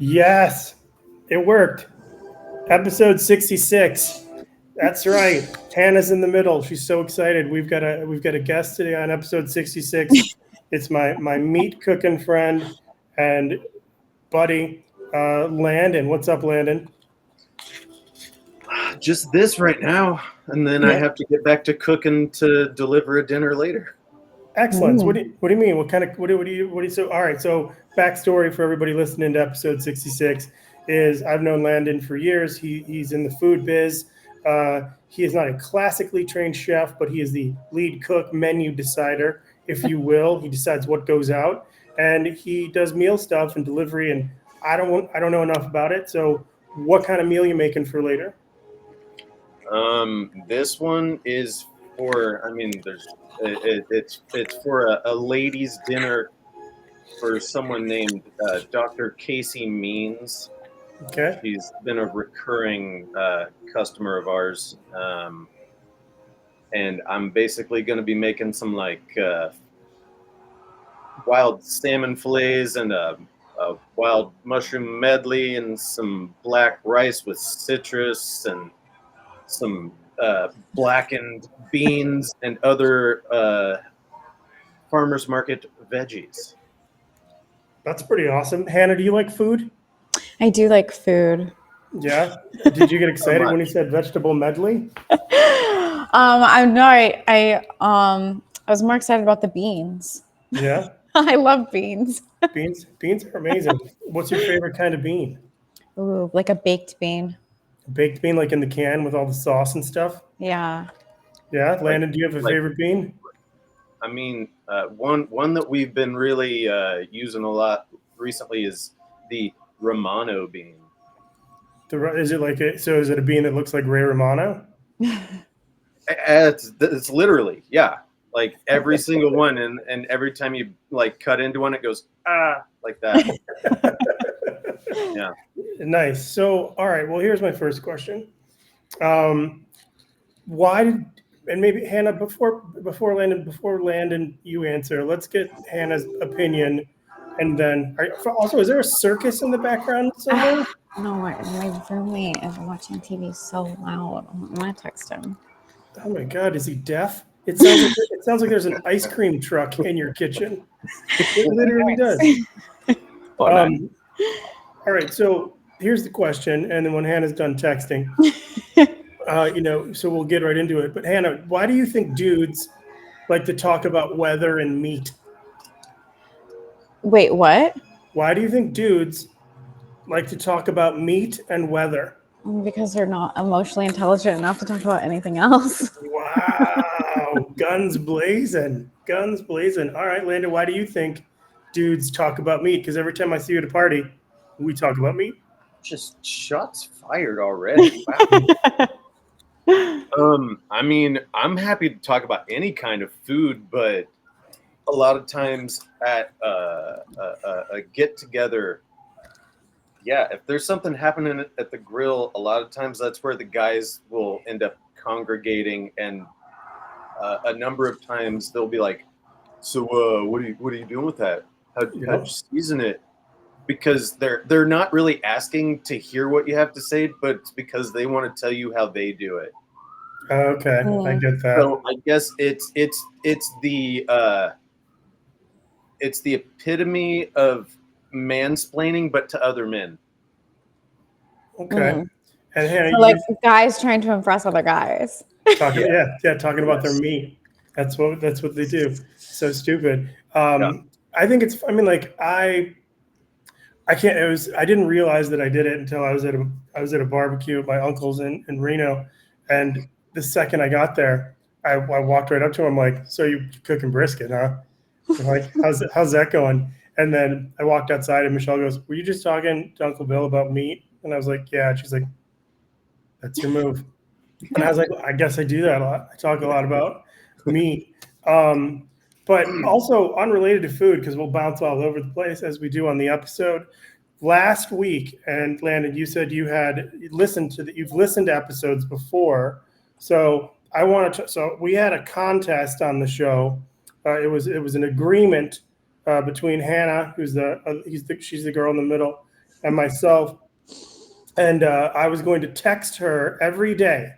Yes, it worked. Episode 66. That's right. Hannah's in the middle. She's so excited. We've got a guest today on episode 66. It's my meat cooking friend and buddy, Landon. What's up, Landon? Just this right now, and then I Yeah. have to get back to cooking to deliver a dinner later. Excellent. So what do you mean? What do you so all right, so backstory for everybody listening to episode 66 is I've known Landon for years. He's in the food biz. He is not a classically trained chef, but he is the lead cook, menu decider, if you will. He decides what goes out, and he does meal stuff and delivery. And I don't know enough about it. So, what kind of meal you making for later? This one is for. It's for a ladies' dinner for someone named Dr. Casey Means. Okay. She's been a recurring customer of ours, and I'm basically going to be making some wild salmon fillets and a wild mushroom medley and some black rice with citrus and some blackened beans and other farmers market veggies. That's pretty awesome. Hannah, do you like food? I do like food. Yeah. Did you get excited when he said vegetable medley? I was more excited about the beans. Yeah. I love beans. Beans are amazing. What's your favorite kind of bean? Ooh, like a baked bean. Baked bean, like in the can with all the sauce and stuff? Yeah. Yeah. Landon, do you have a favorite bean? I mean, one that we've been really using a lot recently is the Romano bean. Is it a bean that looks like Ray Romano? It's literally, yeah. Like every single one, and every time you like cut into one, it goes like that. Yeah. Nice. So, all right. Well, here's my first question. Why did and maybe Hannah before Landon, you answer. Let's get Hannah's opinion, and then also is there a circus in the background somewhere? No, my roommate is watching TV so loud. I'm gonna text him. Oh my God, is he deaf? It sounds like there's an ice cream truck in your kitchen. It literally does. All right, so here's the question, and then when Hannah's done texting, so we'll get right into it. But Hannah, why do you think dudes like to talk about weather and meat? Wait, what? Why do you think dudes like to talk about meat and weather? Because they're not emotionally intelligent enough to talk about anything else. Wow, guns blazing. All right, Landon, why do you think dudes talk about meat? Because every time I see you at a party, we talk about meat. Just shots fired already. Wow. I mean, I'm happy to talk about any kind of food, but a lot of times at a get together, yeah, if there's something happening at the grill, a lot of times that's where the guys will end up congregating, and a number of times they'll be like, "So, what are you doing with that? How'd you season it?" Because they're not really asking to hear what you have to say, but it's because they want to tell you how they do it. Okay, I get that. So I guess it's the epitome of mansplaining, but to other men. Okay. And Hannah, so like guys trying to impress other guys. Talking about their meat. That's what they do. So stupid. I think it's. I mean, like I can't. I didn't realize that I did it until I was at a barbecue at my uncle's in Reno, and the second I got there, I walked right up to him. I'm like, "So you cooking brisket, huh?" I'm like, how's that going? And then I walked outside, and Michelle goes, "Were you just talking to Uncle Bill about meat?" And I was like, "Yeah." And she's like, "That's your move." And I was like, "I guess I do that a lot. I talk a lot about meat." But also unrelated to food, because we'll bounce all over the place as we do on the episode. Last week, and Landon, you said you've listened to episodes before. So so we had a contest on the show. It was an agreement between Hannah, she's the girl in the middle, and myself. And I was going to text her every day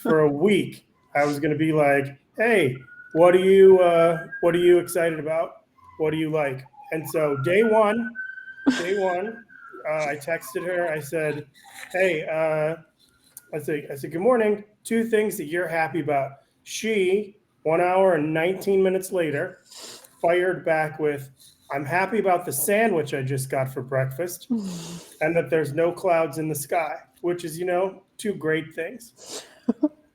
for a week. I was going to be like, "Hey, what are you excited about? What do you like?" And so day one, I texted her. I said, "Hey, I said, good morning. 2 things that you're happy about." She, 1 hour and 19 minutes later, fired back with, "I'm happy about the sandwich I just got for breakfast and that there's no clouds in the sky," which is, two great things.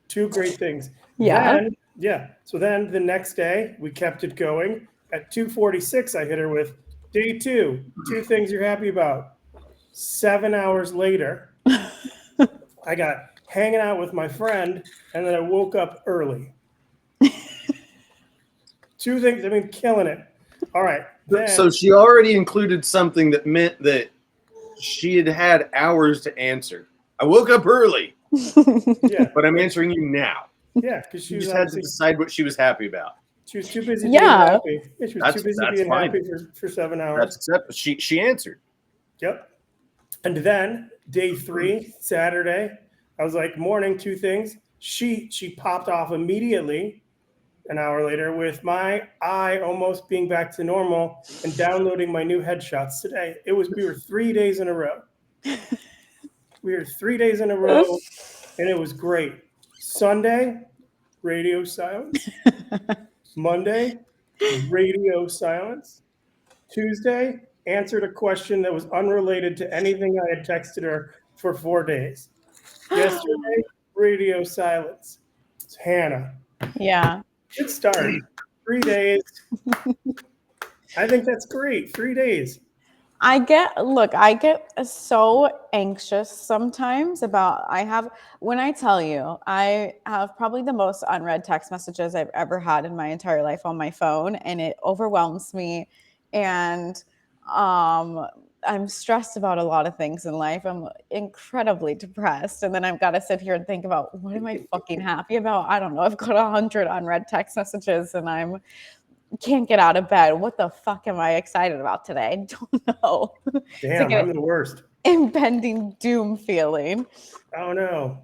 Two great things. Yeah. Then, yeah. So then the next day, we kept it going. At 2:46, I hit her with day 2 things you're happy about. 7 hours later, I got hanging out with my friend, and then I woke up early. 2 things, killing it. All right. Then, So she already included something that meant that she had hours to answer. I woke up early, yeah, but I'm answering you now. yeah, because She she was just had to obviously decide what she was happy about. she was too busy being Yeah. happy. Yeah, she was too busy That's being fine. happy for 7 hours. That's acceptable. She answered. Yep. And then day 3, Saturday, I was like, morning, 2 things. She popped off immediately an hour later with my eye almost being back to normal and downloading my new headshots today. We were 3 days in a row. We were 3 days in a row, and it was great. Sunday, radio silence. Monday, radio silence. Tuesday, answered a question that was unrelated to anything I had texted her for 4 days. Yesterday, radio silence. It's Hannah. Yeah. Good start. 3 days. I think that's great. 3 days. I get so anxious sometimes when I tell you, I have probably the most unread text messages I've ever had in my entire life on my phone, and it overwhelms me. And I'm stressed about a lot of things in life. I'm incredibly depressed. And then I've got to sit here and think about, what am I fucking happy about? I don't know. I've got 100 unread text messages and can't get out of bed. What the fuck am I excited about today? I don't know. Damn, I'm the worst. Impending doom feeling. Oh no.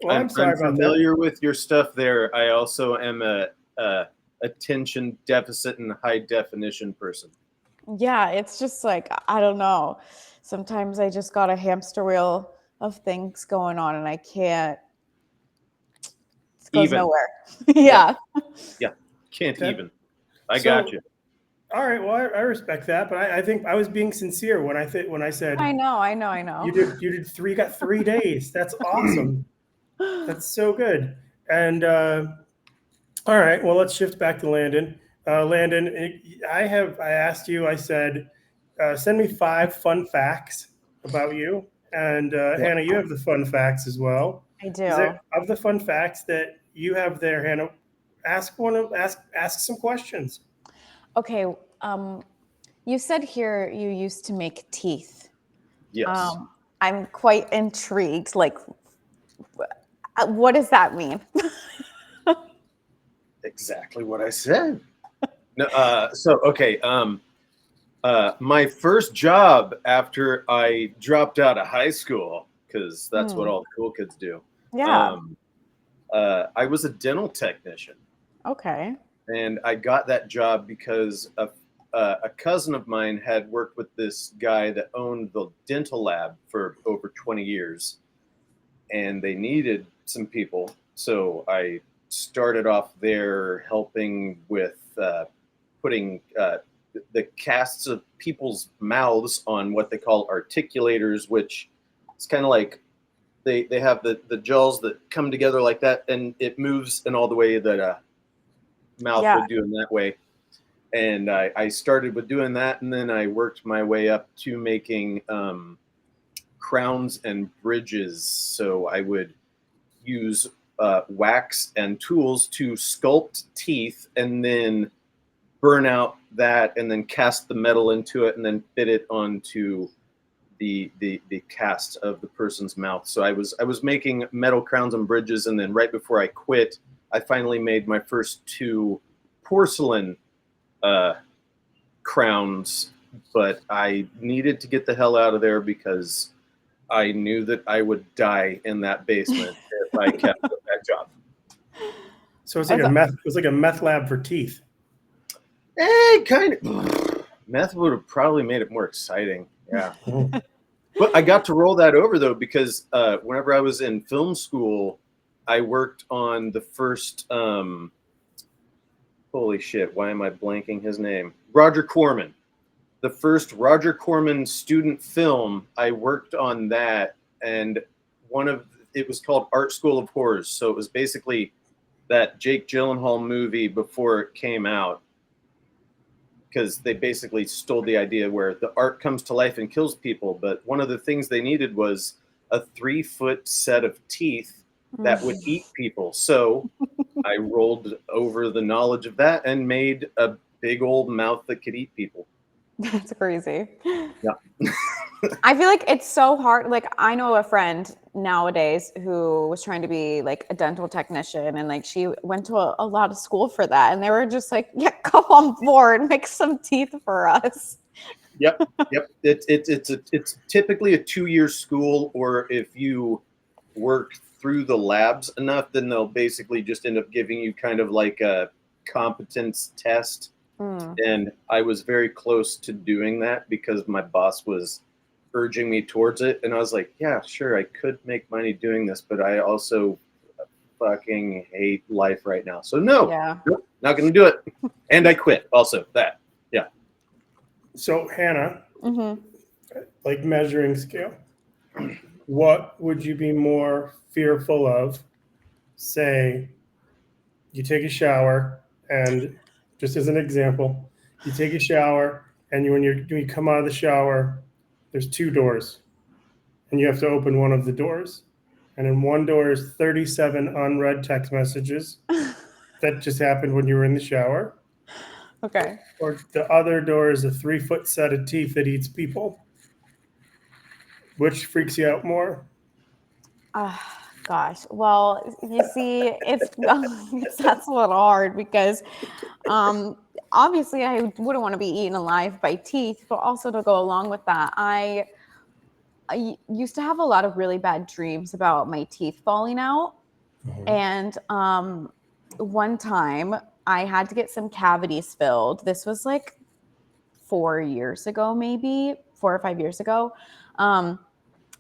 Well, I'm sorry I'm about familiar with your stuff there. I also am a attention deficit and high definition person. Yeah, it's just like, I don't know. Sometimes I just got a hamster wheel of things going on and I can't. It goes nowhere. Yeah. Yeah. Can't that. even. I got you. All right. Well, I respect that, but I think I was being sincere when I said I know. You got 3 days. That's awesome. That's so good. And all right. Well, let's shift back to Landon. Landon, I asked you. I said, send me 5 fun facts about you. And Hannah, you have the fun facts as well. I do. Of the fun facts that you have there, Hannah, ask some questions. Okay. You said here you used to make teeth. Yes. I'm quite intrigued. Like, what does that mean? Exactly what I said. No, okay. My first job after I dropped out of high school, because that's what all the cool kids do. Yeah. I was a dental technician. Okay. And I got that job because a cousin of mine had worked with this guy that owned the dental lab for over 20 years. And they needed some people. So I started off there helping with putting the casts of people's mouths on what they call articulators, which is kind of like they have the jaws that come together like that, and it moves in all the way that a mouth would do in that way. And I started with doing that, and then I worked my way up to making crowns and bridges. So I would use wax and tools to sculpt teeth and then burn out that and then cast the metal into it and then fit it onto the cast of the person's mouth. So I was making metal crowns and bridges, and then right before I quit, I finally made my first 2 porcelain crowns but I needed to get the hell out of there because I knew that I would die in that basement if I kept that job. So it's like a meth lab for teeth. Kind of. Meth would have probably made it more exciting. Yeah. But I got to roll that over though, because whenever I was in film school, I worked on the first, holy shit, why am I blanking his name? Roger Corman. The first Roger Corman student film, I worked on that, and it was called Art School of Horrors. So it was basically that Jake Gyllenhaal movie before it came out, because they basically stole the idea where the art comes to life and kills people. But one of the things they needed was a 3-foot set of teeth that would eat people. So I rolled over the knowledge of that and made a big old mouth that could eat people. That's crazy. Yeah. I feel like it's so hard. Like, I know a friend nowadays who was trying to be like a dental technician, and like she went to a lot of school for that, and they were just like, yeah, come on board, make some teeth for us. Yep. It's typically a 2-year school, or if you work through the labs enough, then they'll basically just end up giving you kind of like a competence test. And I was very close to doing that because my boss was urging me towards it, and I was like, yeah, sure, I could make money doing this, but I also fucking hate life right now, so nope, not gonna do it. And I quit also that. Yeah. So Hannah, like measuring scale, what would you be more fearful of? Say you take a shower, and just as an example, you take a shower, and when you come out of the shower, there's 2 doors, and you have to open one of the doors, and in one door is 37 unread text messages that just happened when you were in the shower. Okay. Or the other door is a 3-foot set of teeth that eats people. Which freaks you out more? Gosh. Well, you see, it's that's a little hard because obviously I wouldn't want to be eaten alive by teeth, but also to go along with that, I used to have a lot of really bad dreams about my teeth falling out. And one time I had to get some cavities filled. This was like 4 years ago, maybe 4 or 5 years ago.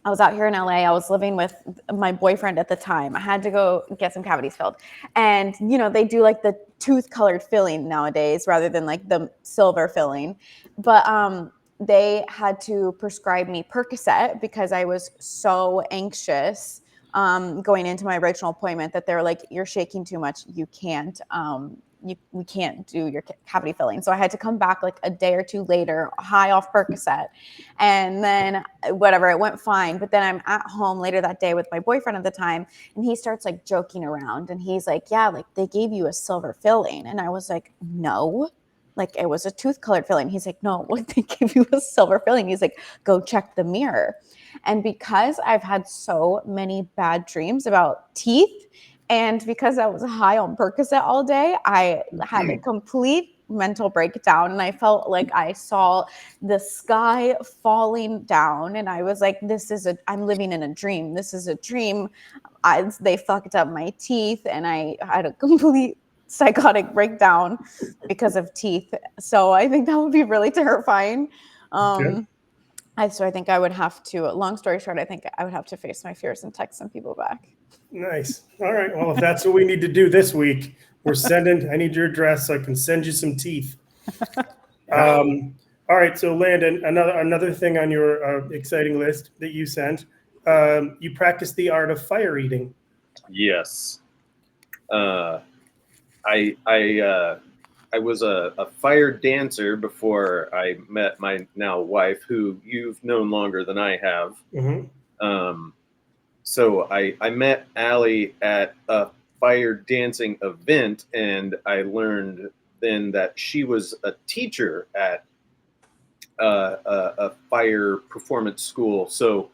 I was out here in LA. I was living with my boyfriend at the time. I had to go get some cavities filled. And, you know, they do like the tooth colored filling nowadays rather than like the silver filling. But they had to prescribe me Percocet because I was so anxious going into my original appointment that they were like, you're shaking too much. You can't. We can't do your cavity filling. So I had to come back like a day or 2 later, high off Percocet. And then whatever, it went fine. But then I'm at home later that day with my boyfriend at the time, and he starts like joking around. And he's like, yeah, like they gave you a silver filling. And I was like, no, like it was a tooth colored filling. He's like, no, what, they gave you a silver filling? He's like, go check the mirror. And because I've had so many bad dreams about teeth, and because I was high on Percocet all day, I had a complete mental breakdown, and I felt like I saw the sky falling down, and I was like, I'm living in a dream. This is a dream. They fucked up my teeth, and I had a complete psychotic breakdown because of teeth. So I think that would be really terrifying. So I think I would have to, long story short, I think I would have to face my fears and text some people back. Nice. All right. Well, if that's what we need to do this week, I need your address so I can send you some teeth. All right. So Landon, another thing on your exciting list that you sent, you practice the art of fire eating. Yes. I was a fire dancer before I met my now wife, who you've known longer than I have. So I met Allie at a fire dancing event, and I learned then that she was a teacher at a fire performance school. So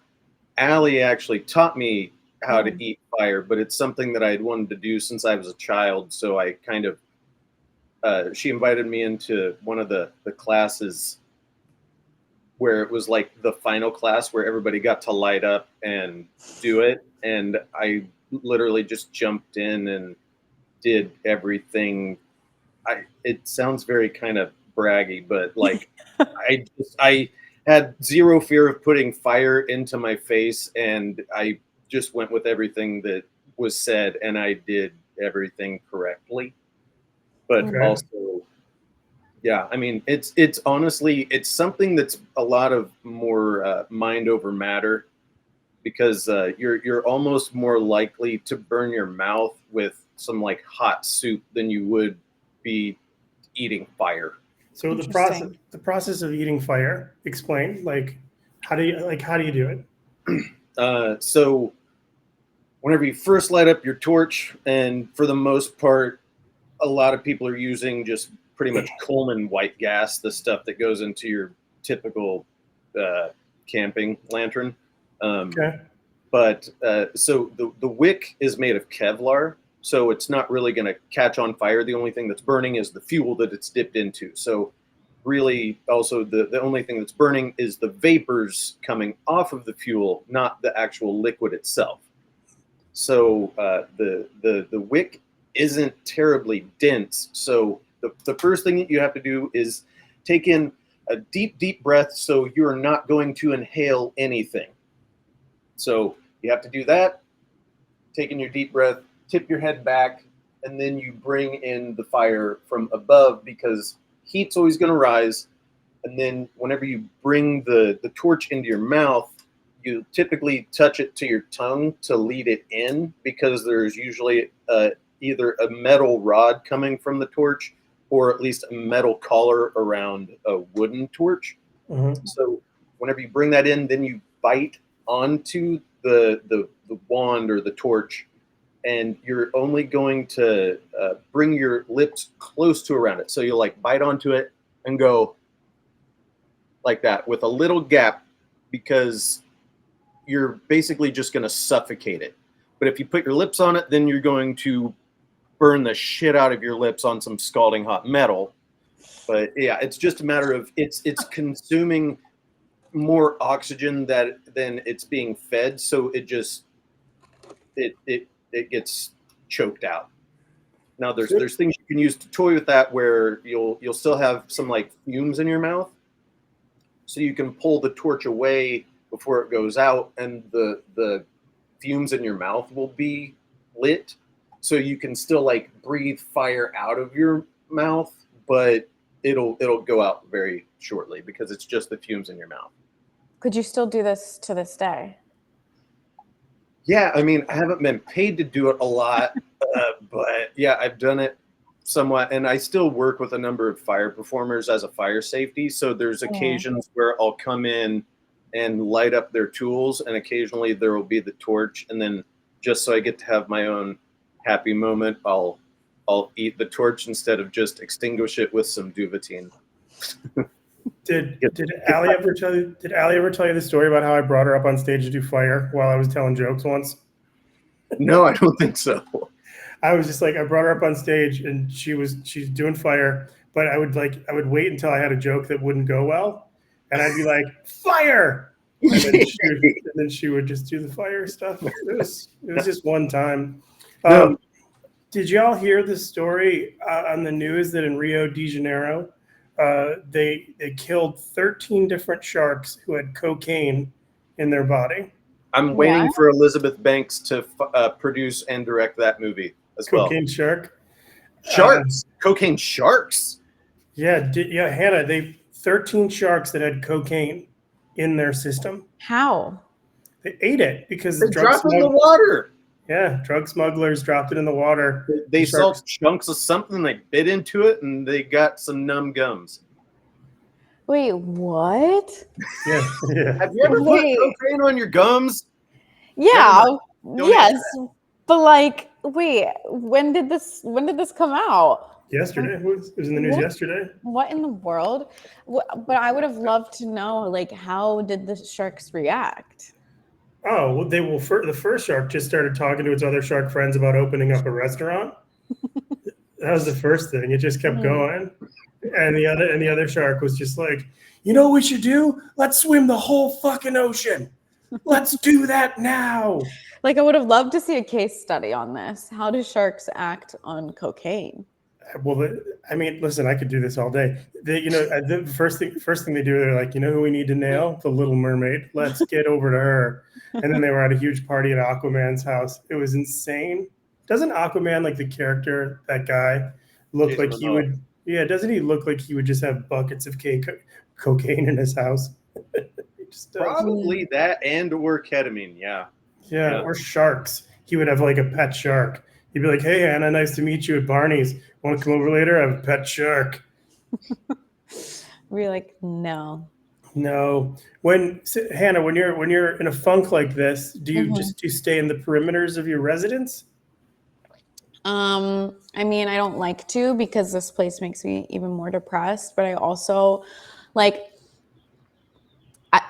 Allie actually taught me how to eat fire, but it's something that I had wanted to do since I was a child. So I kind of she invited me into one of the classes where it was like the final class where everybody got to light up and do it. And I literally just jumped in and did everything. It sounds very kind of braggy, but like I had zero fear of putting fire into my face, and I just went with everything that was said, and I did everything correctly. But also, yeah, I mean, it's honestly, it's something that's a lot of more mind over matter, because you're almost more likely to burn your mouth with some like hot soup than you would be eating fire. So the process of eating fire, explain, like how do you do it? So whenever you first light up your torch, and for the most part, a lot of people are using just pretty much Coleman white gas, the stuff that goes into your typical camping lantern. But so the wick is made of Kevlar, so it's not really going to catch on fire. The only thing that's burning is the fuel that it's dipped into. So really, also the only thing that's burning is the vapors coming off of the fuel, not the actual liquid itself. So the wick isn't terribly dense. So the first thing that you have to do is take in a deep breath, so you're not going to inhale anything. So you have to do that, taking your deep breath, tip your head back, and then you bring in the fire from above, because heat's always going to rise. And then whenever you bring the torch into your mouth, you typically touch it to your tongue to lead it in, because there's usually either a metal rod coming from the torch, or at least a metal collar around a wooden torch. Mm-hmm. So whenever you bring that in, then you bite onto the wand or the torch, and you're only going to bring your lips close to around it. So you'll like bite onto it and go like that with a little gap, because you're basically just going to suffocate it. But if you put your lips on it, then you're going to burn the shit out of your lips on some scalding hot metal. But yeah, it's just a matter of it's consuming more oxygen than it's being fed, so it just it gets choked out. Now there's things you can use to toy with that, where you'll still have some like fumes in your mouth, so you can pull the torch away before it goes out, and the fumes in your mouth will be lit, so you can still like breathe fire out of your mouth, but it'll go out very shortly, because it's just the fumes in your mouth. Could you still do this to this day? Yeah, I mean, I haven't been paid to do it a lot, but yeah, I've done it somewhat, and I still work with a number of fire performers as a fire safety. So there's occasions where I'll come in and light up their tools, and occasionally there will be the torch, and then just so I get to have my own happy moment, I'll eat the torch instead of just extinguish it with some Duvetine. Did Allie ever tell you the story about how I brought her up on stage to do fire while I was telling jokes once? No, I don't think so. I was just like, I brought her up on stage, and she's doing fire, but I would wait until I had a joke that wouldn't go well, and I'd be like, fire, and then she would just do the fire stuff. It was just one time. Did y'all hear the story on the news that in Rio de Janeiro, they killed 13 different sharks who had cocaine in their body? I'm waiting for Elizabeth Banks to produce and direct that movie as well. Cocaine Shark? Sharks? Cocaine Sharks? Yeah, Hannah, 13 sharks that had cocaine in their system. How? They ate it because they dropped it in the water. Yeah, drug smugglers dropped it in the water. They saw chunks of something, they bit into it, and they got some numb gums. Wait, what? Yeah. Have you ever put cocaine on your gums? Yeah. Yes. But like, wait, when did this come out? Yesterday. It was in the news yesterday. What in the world? But I would have loved to know, like, how did the sharks react? Oh, well, the first shark just started talking to its other shark friends about opening up a restaurant. That was the first thing. It just kept Mhm. going. And the other shark was just like, you know what we should do? Let's swim the whole fucking ocean. Let's do that now. Like, I would have loved to see a case study on this. How do sharks act on cocaine? Well, I mean, listen, I could do this all day. The first thing they do, they're like, you know who we need to nail? The Little Mermaid. Let's get over to her. And then they were at a huge party at Aquaman's house. It was insane. Doesn't Aquaman, like the character, that guy, look Jason like he Momoa. would? Yeah, doesn't he look like he would just have buckets of cocaine in his house? He just does. Probably that and or ketamine. Yeah. Yeah, or sharks. He would have like a pet shark. He'd be like, "Hey, Hannah, nice to meet you at Barney's. Want to come over later? I have a pet shark." We're like, no. No. Hannah, when you're in a funk like this, do you stay in the perimeters of your residence? I mean, I don't like to because this place makes me even more depressed, but I also like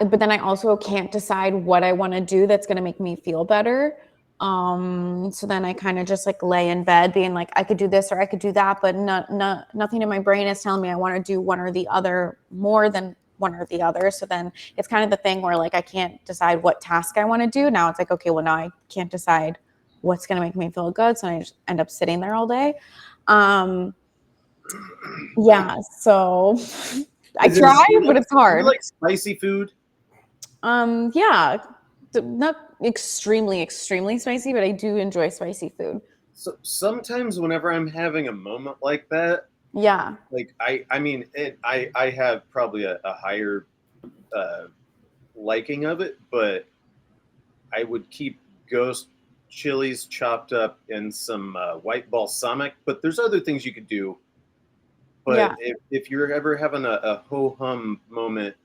but then I also can't decide what I want to do that's going to make me feel better. So then I kind of just like lay in bed being like, I could do this or I could do that, but nothing in my brain is telling me I want to do one or the other more than one or the other. So then it's kind of the thing where like I can't decide what task I want to do. Now it's like, okay, well now I can't decide what's going to make me feel good. So I just end up sitting there all day. Yeah, so I try, but it's hard. You like spicy food? Yeah, not extremely spicy, but I do enjoy spicy food. So sometimes whenever I'm having a moment like that, Yeah. like I have probably a higher liking of it, but I would keep ghost chilies chopped up in some white balsamic. But there's other things you could do. But if you're ever having a ho-hum moment,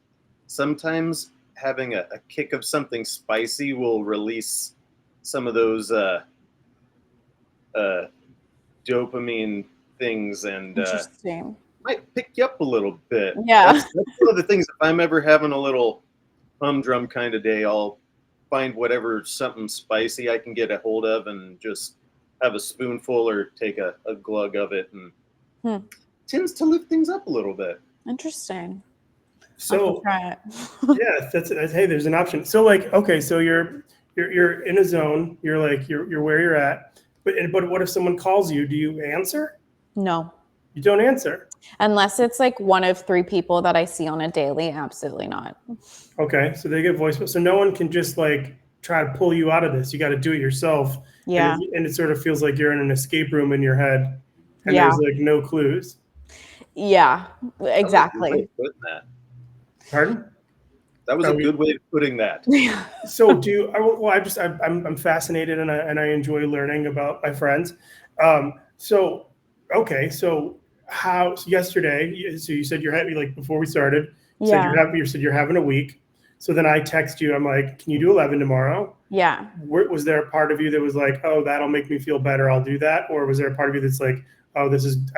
sometimes having a kick of something spicy will release some of those dopamine things and might pick you up a little bit. Yeah. That's one of the things. If I'm ever having a little humdrum kind of day, I'll find whatever something spicy I can get a hold of and just have a spoonful or take a glug of it, and tends to lift things up a little bit. Interesting. So try it. Yeah, hey, there's an option. So like, okay, so you're in a zone. You're like you're where you're at. But what if someone calls you? Do you answer? No. You don't answer. Unless it's like one of 3 people that I see on a daily, absolutely not. Okay, so they get voicemail. So no one can just like try to pull you out of this. You got to do it yourself. Yeah. And it sort of feels like you're in an escape room in your head, and Yeah. there's like no clues. Yeah, exactly. Pardon? That was a good way of putting that. So I'm fascinated and I enjoy learning about my friends. So yesterday, so you said you're happy, like before we started, you said you're having a week. So then I text you, I'm like, can you do 11 tomorrow? Yeah. Was there a part of you that was like, oh, that'll make me feel better, I'll do that? Or was there a part of you that's like, oh,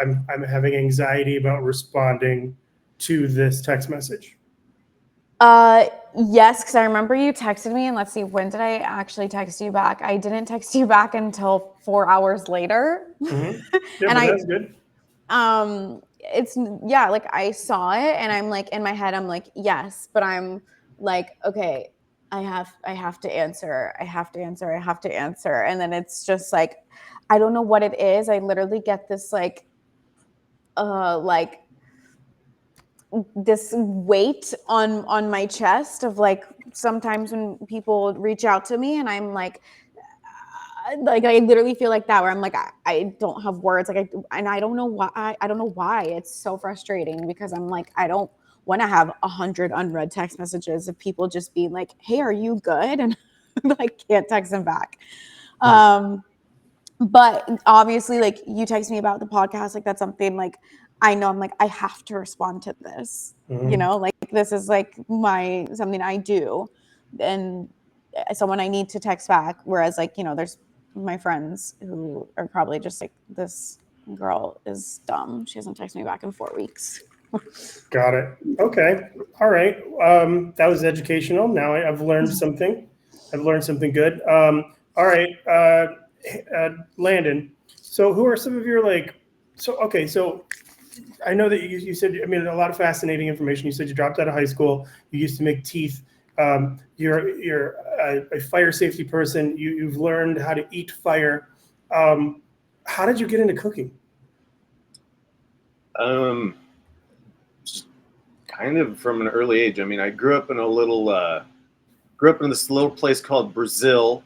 I'm having anxiety about responding to this text message? Yes, because I remember you texted me, and let's see, when did I actually text you back? I didn't text you back until 4 hours later. Mm-hmm. Yeah, and that's good. Like I saw it, and I'm like in my head, I'm like, yes, but I'm like, okay, I have to answer, and then it's just like, I don't know what it is. I literally get this like this weight on my chest of like, sometimes when people reach out to me and I'm like I literally feel like that, where I'm like, I don't have words, like I don't know why it's so frustrating, because I'm like, I don't want to have 100 unread text messages of people just being like, hey, are you good? And I can't text them back. But obviously, like, you text me about the podcast, like that's something like I know I'm like, I have to respond to this, like this is like something I do, and someone I need to text back. Whereas like, there's my friends who are probably just like, this girl is dumb, she hasn't texted me back in 4 weeks. Got it. Okay. All right. That was educational. Now I've learned something. Good. All right. Landon, so who are some of your like So, okay, so I know that you said, I mean, a lot of fascinating information. You said you dropped out of high school. You used to make teeth. You're a fire safety person. You've learned how to eat fire. How did you get into cooking? Just kind of from an early age. I mean, I grew up in this little place called Brazil,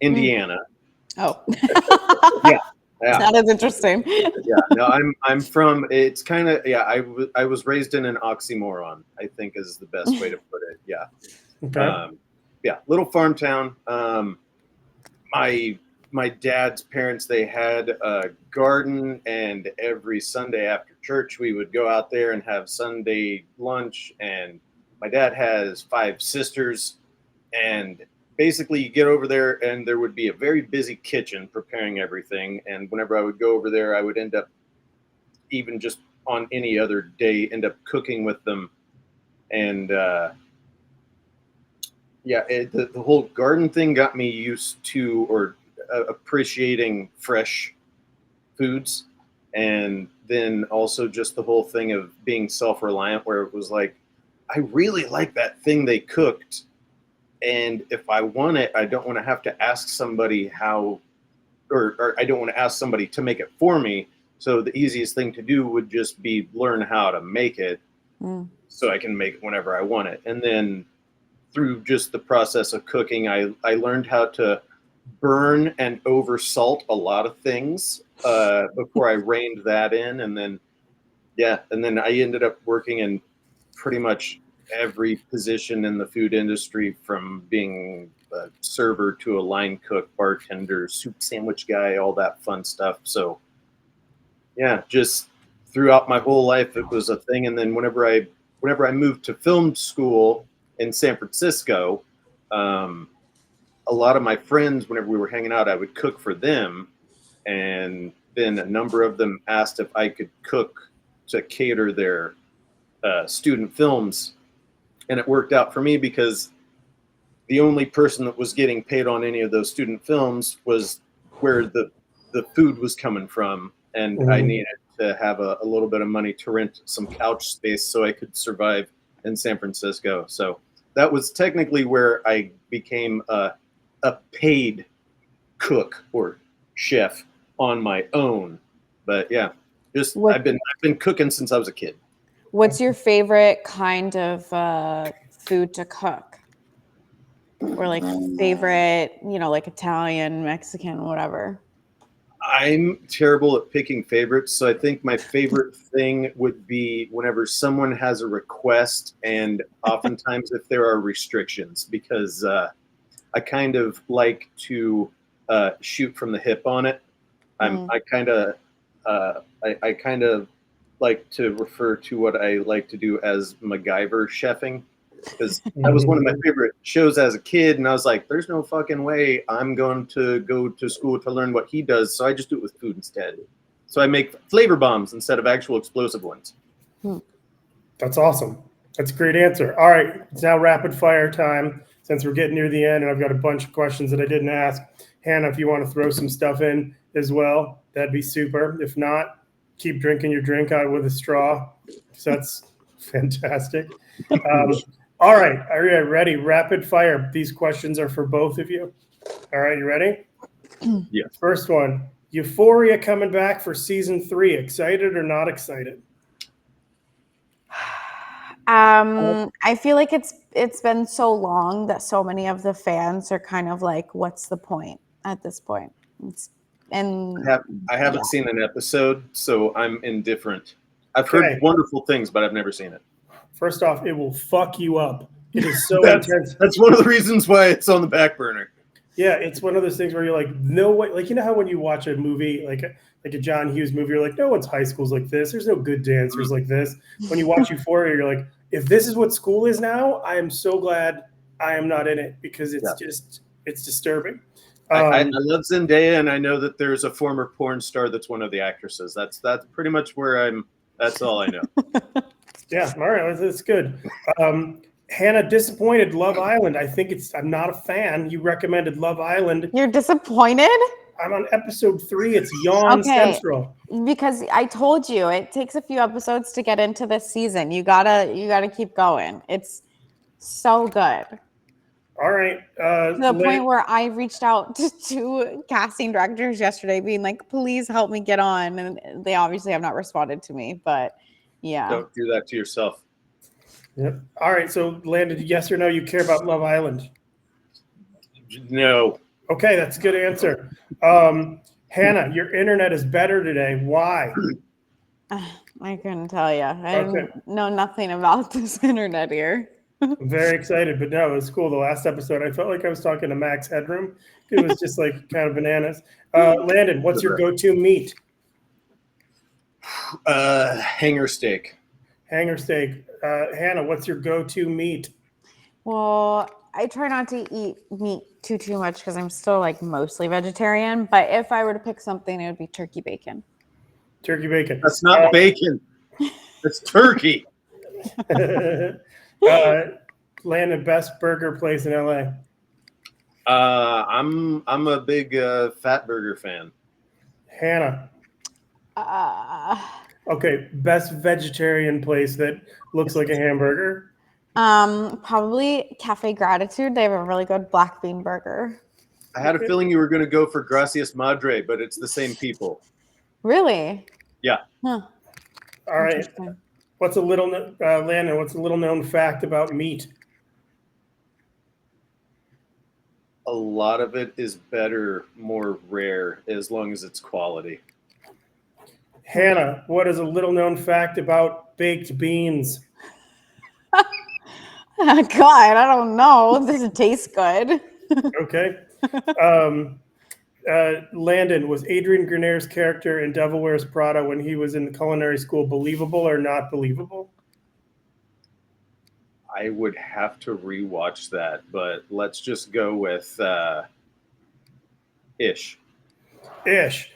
Indiana. Oh. Yeah. Yeah. That is interesting. Yeah, no, I'm from. It's kind of, yeah. I was raised in an oxymoron, I think is the best way to put it. Yeah, Okay. yeah, little farm town. My dad's parents, they had a garden, and every Sunday after church, we would go out there and have Sunday lunch. And my dad has 5 sisters, and basically you get over there and there would be a very busy kitchen preparing everything. And whenever I would go over there, I would end up, even just on any other day, end up cooking with them. And the whole garden thing got me used to, or appreciating fresh foods. And then also just the whole thing of being self-reliant, where it was like, I really like that thing they cooked. And if I want it, I don't want to have to ask somebody how, or I don't want to ask somebody to make it for me. So the easiest thing to do would just be learn how to make it, so I can make it whenever I want it. And then through just the process of cooking, I learned how to burn and over salt a lot of things before I reined that in. And then, and then I ended up working in pretty much every position in the food industry, from being a server to a line cook, bartender, soup sandwich guy, all that fun stuff. So yeah, just throughout my whole life, it was a thing. And then whenever I moved to film school in San Francisco, a lot of my friends, whenever we were hanging out, I would cook for them. And then a number of them asked if I could cook to cater their student films. And it worked out for me, because the only person that was getting paid on any of those student films was where the food was coming from. And I needed to have a little bit of money to rent some couch space so I could survive in San Francisco. So that was technically where I became a paid cook or chef on my own. But yeah, just I've been cooking since I was a kid. What's your favorite kind of food to cook? Or like favorite, like Italian, Mexican, whatever? I'm terrible at picking favorites. So I think my favorite thing would be whenever someone has a request, and oftentimes if there are restrictions, because I kind of like to shoot from the hip on it. I kind of like to refer to what I like to do as MacGyver chefing, because that was one of my favorite shows as a kid. And I was like, there's no fucking way I'm going to go to school to learn what he does. So I just do it with food instead. So I make flavor bombs instead of actual explosive ones. That's awesome. That's a great answer. All right, it's now rapid fire time, since we're getting near the end, and I've got a bunch of questions that I didn't ask. Hannah, if you want to throw some stuff in as well, that'd be super. If not, keep drinking your drink out with a straw. So that's fantastic. All right, are you ready? Rapid fire. These questions are for both of you. All right, you ready? Yeah. First one, Euphoria coming back for season 3. Excited or not excited? I feel like it's been so long that so many of the fans are kind of like, what's the point at this point? I haven't seen an episode, so I'm indifferent. I've heard wonderful things, but I've never seen it. First off, it will fuck you up. It is so intense. That's one of the reasons why it's on the back burner. Yeah, it's one of those things where you're like, no way. Like, you know how when you watch a movie, like a John Hughes movie, you're like, no one's high school's like this. There's no good dancers like this. When you watch Euphoria, you're like, if this is what school is now, I am so glad I am not in it, because it's disturbing. I love Zendaya, and I know that there's a former porn star that's one of the actresses. That's pretty much where I'm. That's all I know. Yeah, all right, that's good. Hannah, disappointed. Love Island. I'm not a fan. You recommended Love Island. You're disappointed? I'm on episode 3. It's Yawn Central. Because I told you it takes a few episodes to get into this season. You gotta keep going. It's so good. All right. To the point where I reached out to 2 casting directors yesterday, being like, "Please help me get on," and they obviously have not responded to me. But yeah, Don't do that to yourself. Yep. All right. So, Landon, yes or no, you care about Love Island? No. Okay, that's a good answer. Hannah, your internet is better today. Why? I couldn't tell you. I know nothing about this internet here. I'm very excited, but no, it was cool. The last episode, I felt like I was talking to Max Headroom. It was just like kind of bananas. Landon, what's your go-to meat? Hanger steak. Hanger steak. Hannah, what's your go-to meat? Well, I try not to eat meat too much because I'm still like mostly vegetarian. But if I were to pick something, it would be turkey bacon. Turkey bacon. That's not bacon. That's turkey. Landon, best burger place in LA. I'm a big Fat Burger fan. Hannah. Okay, best vegetarian place that looks like a hamburger. Probably Cafe Gratitude. They have a really good black bean burger. I had a feeling you were going to go for Gracias Madre, but it's the same people. Really? Yeah. Huh. All right. What's a little Landon? What's a little known fact about meat? A lot of it is better, more rare, as long as it's quality. Hannah, what is a little known fact about baked beans? God, I don't know. Does it taste good? Okay. Landon, was Adrian Greniер's character in Devil Wears Prada when he was in the culinary school believable or not believable? I would have to rewatch that, but let's just go with ish. Ish.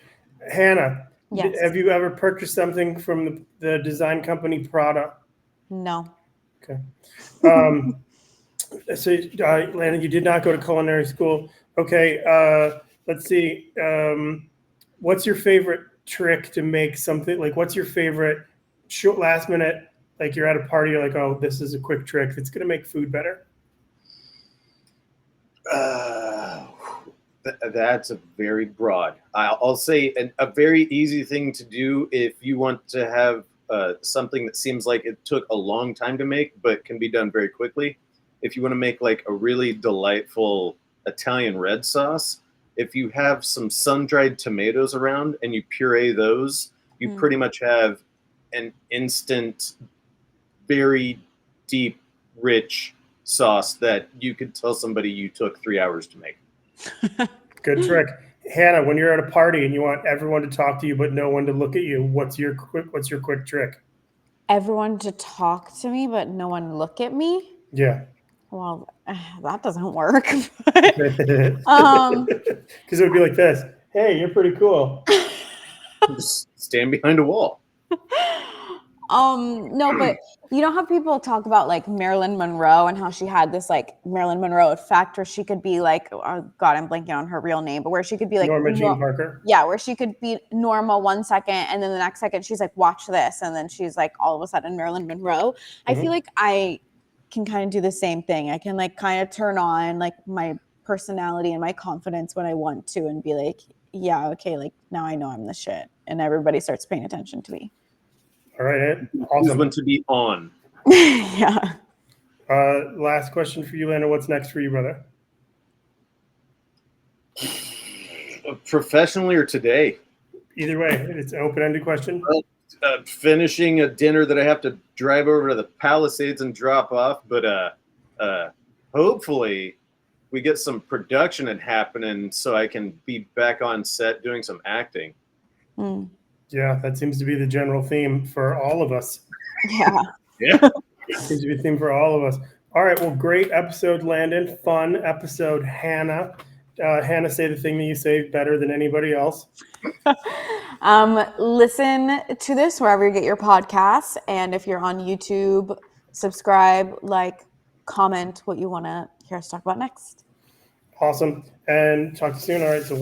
Hannah, Yes. have you ever purchased something from the design company Prada? No. Okay. So, Landon, you did not go to culinary school. Okay. Let's see. What's your favorite trick to make something? Like, what's your favorite last minute? Like, you're at a party, you're like, oh, this is a quick trick that's going to make food better. That's a very broad. I'll say a very easy thing to do if you want to have something that seems like it took a long time to make, but can be done very quickly. If you want to make like a really delightful Italian red sauce, if you have some sun-dried tomatoes around and you puree those, you pretty much have an instant, very deep, rich sauce that you could tell somebody you took 3 hours to make. Good trick. Hannah, when you're at a party and you want everyone to talk to you but no one to look at you, what's your quick trick? Everyone to talk to me, but no one look at me? Yeah. Well, that doesn't work. Because it would be like this. Hey, you're pretty cool. Just stand behind a wall. No, but you know how people talk about like Marilyn Monroe and how she had this like Marilyn Monroe effect where she could be like, oh God, I'm blanking on her real name, but where she could be like Norma Jean Parker. Yeah, where she could be normal 1 second and then the next second she's like, watch this, and then she's like all of a sudden Marilyn Monroe. I feel like I can kind of do the same thing. I can like kind of turn on like my personality and my confidence when I want to and be like, yeah, okay, like now I know I'm the shit, and everybody starts paying attention to me. All right, Awesome. Who's to be on? Yeah. Last question for you, Landon. What's next for you, brother? Professionally or today? Either way, it's an open-ended question. Finishing a dinner that I have to drive over to the Palisades and drop off, but hopefully we get some production happening so I can be back on set doing some acting. Yeah, that seems to be the general theme for all of us. Yeah. Yeah. Seems to be a theme for all of us. All right, well, great episode, Landon. Fun episode, Hannah. Hannah, say the thing that you say better than anybody else. Listen to this wherever you get your podcasts. And if you're on YouTube, subscribe, like, comment what you want to hear us talk about next. Awesome. And talk to you soon. All right, so we'll